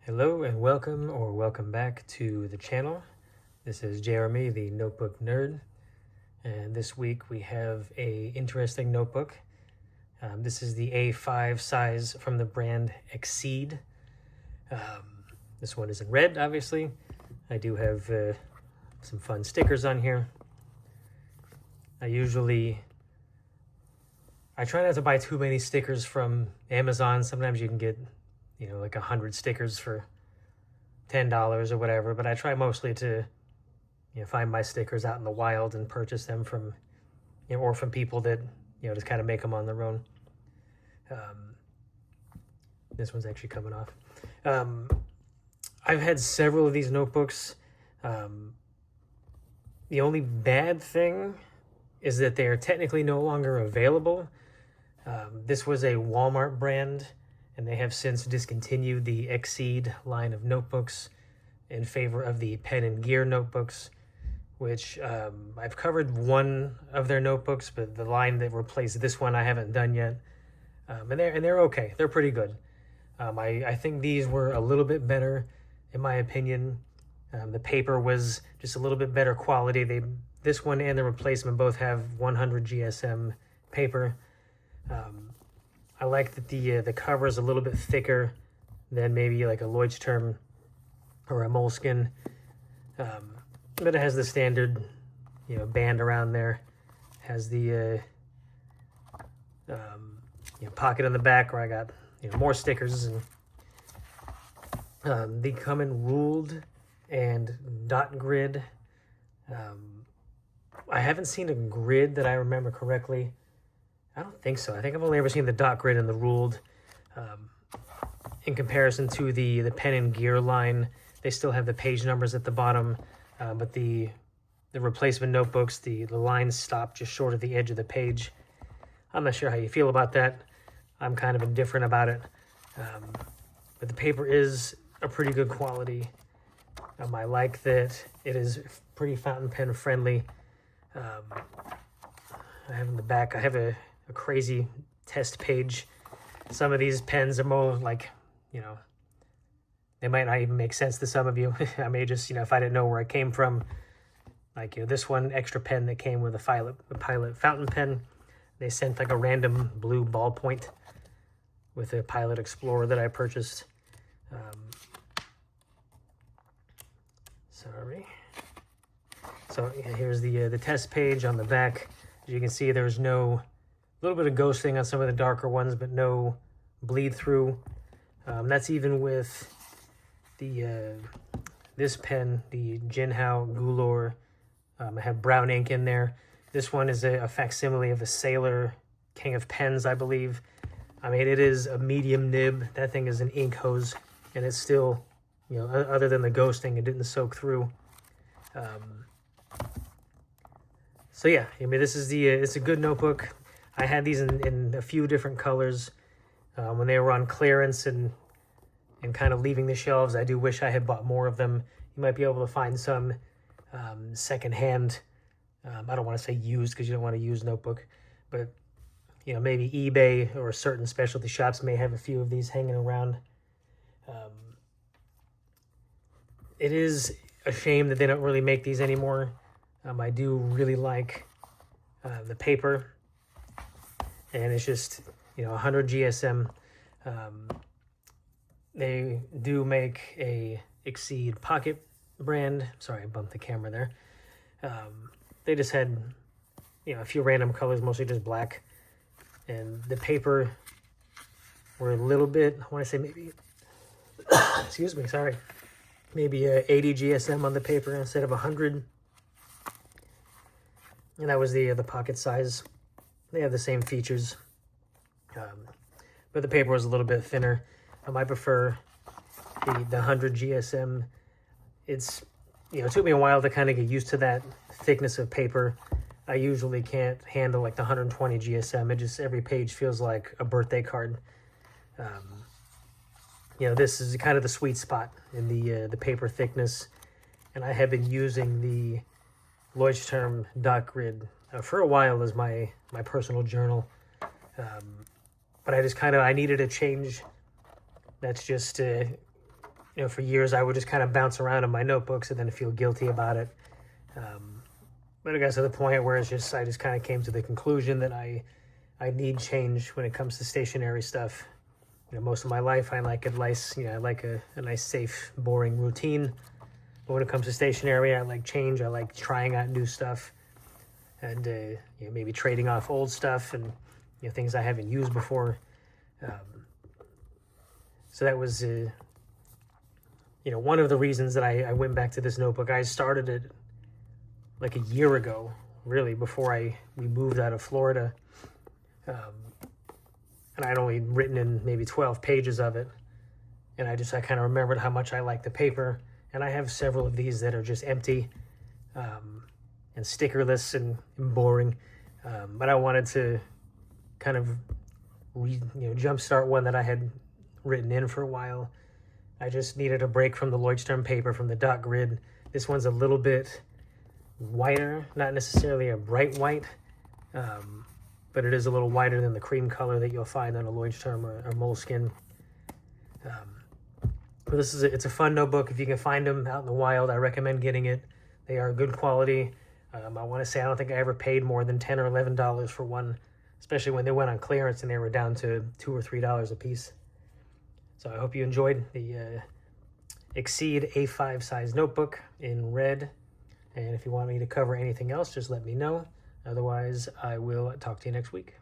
Hello and welcome back to the channel. This is Jeremy, the notebook nerd, and this week we have a interesting notebook. This is the A5 size from the brand Exceed. This one is in red, obviously. I do have some fun stickers on here. I try not to buy too many stickers from Amazon. Sometimes you can get like 100 stickers for $10 or whatever, but I try mostly to find my stickers out in the wild and purchase them from or from people that just kind of make them on their own. This one's actually coming off. I've had several of these notebooks. The only bad thing is that they are technically no longer available. This was a Walmart brand, and they have since discontinued the Exceed line of notebooks in favor of the Pen and Gear notebooks, which I've covered one of their notebooks, but the line that replaced this one I haven't done yet. And they're okay. They're pretty good. I think these were a little bit better, in my opinion. The paper was just a little bit better quality. This one and the replacement both have 100 GSM paper. I like that the cover is a little bit thicker than maybe like a Leuchtturm or a Moleskine, but it has the standard band around there. Has the pocket on the back where I got more stickers, and they come in ruled and dot grid. I haven't seen a grid that I remember correctly. I don't think so. I think I've only ever seen the dot grid and the ruled. In comparison to the Pen and Gear line, they still have the page numbers at the bottom, but the replacement notebooks, the lines stop just short of the edge of the page. I'm not sure how you feel about that. I'm kind of indifferent about it. But the paper is a pretty good quality. I like that it is pretty fountain pen friendly. I have in the back, I have a crazy test page. Some of these pens are more like, they might not even make sense to some of you. I may just, if I didn't know where it came from, like this one extra pen that came with a Pilot fountain pen, they sent like a random blue ballpoint with a Pilot Explorer that I purchased. Sorry. So here's the test page on the back. As you can see, there's a little bit of ghosting on some of the darker ones, but no bleed through. That's even with this pen, the Jinhao Gulor. I have brown ink in there. This one is a facsimile of the Sailor King of Pens, I believe. I mean, it is a medium nib. That thing is an ink hose, and it's still, other than the ghosting, it didn't soak through. So yeah, I mean, this is it's a good notebook. I had these in a few different colors when they were on clearance and kind of leaving the shelves. I do wish I had bought more of them. You might be able to find some secondhand. I don't want to say used because you don't want to use notebook, but maybe eBay or certain specialty shops may have a few of these hanging around. It is a shame that they don't really make these anymore. I do really like the paper, and it's just 100 GSM. They do make a Exceed Pocket brand. Sorry, I bumped the camera there. They just had a few random colors, mostly just black, and the paper were a little bit, I want to say maybe excuse me, sorry, maybe 80 GSM on the paper instead of 100. And that was the pocket size. They have the same features, but the paper was a little bit thinner. I prefer the 100 GSM. It's it took me a while to kind of get used to that thickness of paper. I usually can't handle like the 120 GSM. It just, every page feels like a birthday card. This is kind of the sweet spot in the paper thickness, and I have been using the Leuchtturm dot grid for a while as my personal journal. But I just I needed a change. That's just for years I would just kind of bounce around in my notebooks and then feel guilty about it. But I got to the point where I just kind of came to the conclusion that I need change when it comes to stationery stuff. Most of my life I like I like a nice, safe, boring routine. But when it comes to stationery, I like change. I like trying out new stuff, and maybe trading off old stuff and things I haven't used before. So that was one of the reasons that I went back to this notebook. I started it like a year ago, really, before we moved out of Florida. And I'd only written in maybe 12 pages of it. And I kind of remembered how much I liked the paper. And I have several of these that are just empty and stickerless and boring. But I wanted to kind of jumpstart one that I had written in for a while. I just needed a break from the Leuchtturm paper, from the dot grid. This one's a little bit whiter, not necessarily a bright white, but it is a little whiter than the cream color that you'll find on a Leuchtturm or Moleskine. But it's a fun notebook. If you can find them out in the wild, I recommend getting it. They are good quality. I want to say I don't think I ever paid more than $10 or $11 for one, especially when they went on clearance and they were down to $2 or $3 a piece. So I hope you enjoyed the Exceed A5 size notebook in red. And if you want me to cover anything else, just let me know. Otherwise, I will talk to you next week.